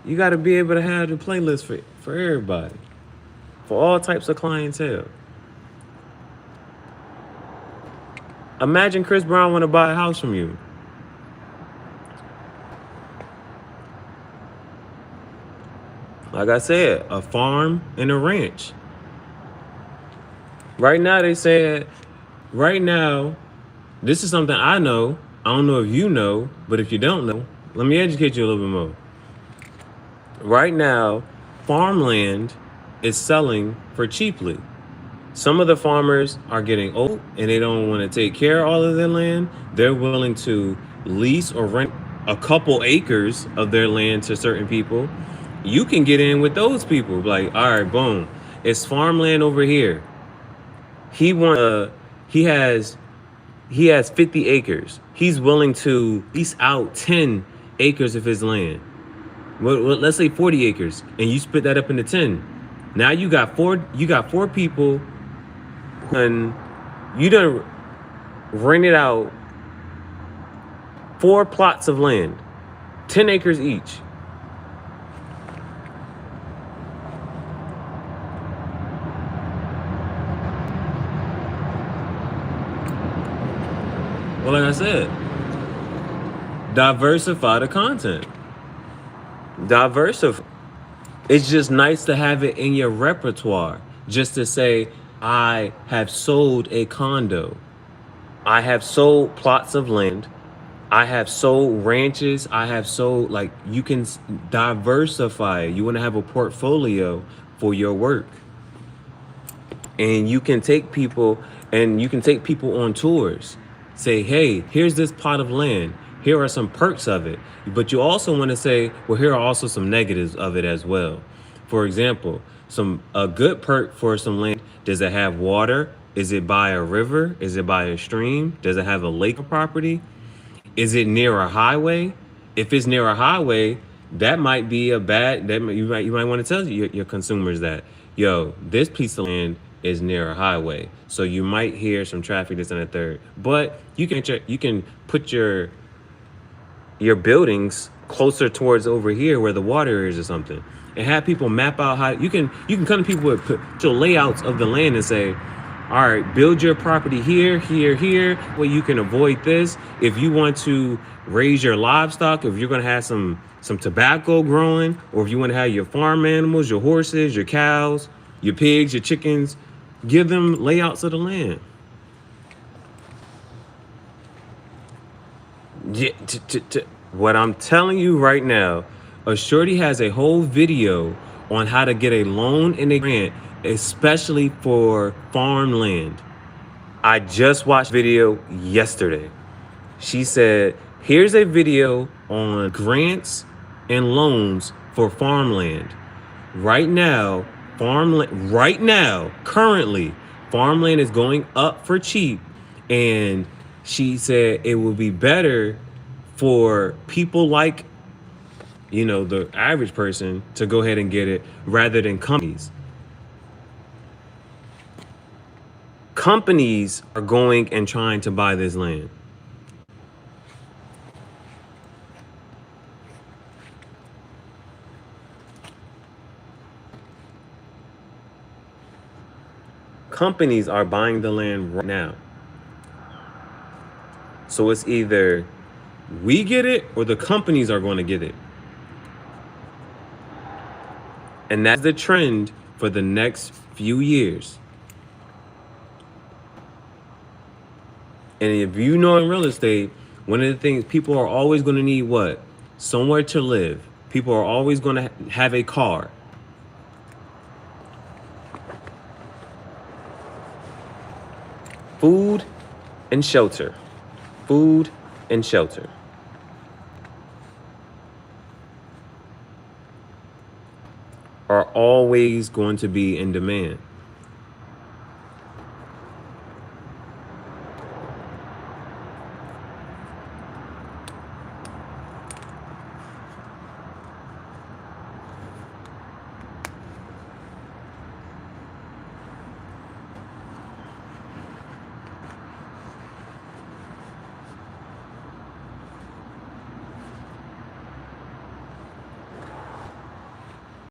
You got to be able to have the playlist for everybody, for all types of clientele. Imagine Chris Brown want to buy a house from you. Like I said, a farm and a ranch. Right now, they said, right now, this is something I know. I don't know if you know, but if you don't know, let me educate you a little bit more. Right now, farmland is selling for cheaply. Some of the farmers are getting old and they don't want to take care of all of their land. They're willing to lease or rent a couple acres of their land to certain people. You can get in with those people. Like, all right, boom, it's farmland over here. He want he has 50 acres. He's willing to lease out 10 acres of his land. Well, let's say 40 acres, and you split that up into 10. Now you got four people, and you done rented out 4 plots of land, 10 acres each. Well, like I said, diversify the content. Diversify. It's just nice to have it in your repertoire. Just to say, I have sold a condo. I have sold plots of land. I have sold ranches. I have sold, like, you can diversify. You want to have a portfolio for your work. And you can take people on tours. Say, hey, here's this plot of land. Here are some perks of it. But you also want to say, well, here are also some negatives of it as well. For example, a good perk for some land, does it have water? Is it by a river? Is it by a stream? Does it have a lake property? Is it near a highway? If it's near a highway, that might be you might want to tell your consumers that, yo, this piece of land is near a highway. So you might hear some traffic, this and a third. But you can put your buildings closer towards over here where the water is or something, and have people map out how you can come to people with your layouts of the land and say, all right, build your property here, here, here, where you can avoid this. If you want to raise your livestock, if you're going to have some tobacco growing, or if you want to have your farm animals, your horses, your cows, your pigs, your chickens, give them layouts of the land. Yeah, what I'm telling you right now, a shorty has a whole video on how to get a loan and a grant, especially for farmland. I just watched video yesterday. She said, here's a video on grants and loans for farmland. Currently, farmland is going up for cheap. And she said it would be better for people like, the average person to go ahead and get it rather than companies. Companies are going and trying to buy this land. Companies are buying the land right now. So it's either we get it or the companies are going to get it. And that's the trend for the next few years. And if you know in real estate, one of the things, people are always going to need what? Somewhere to live. People are always going to have a car. Food and shelter. Food and shelter. Are always going to be in demand.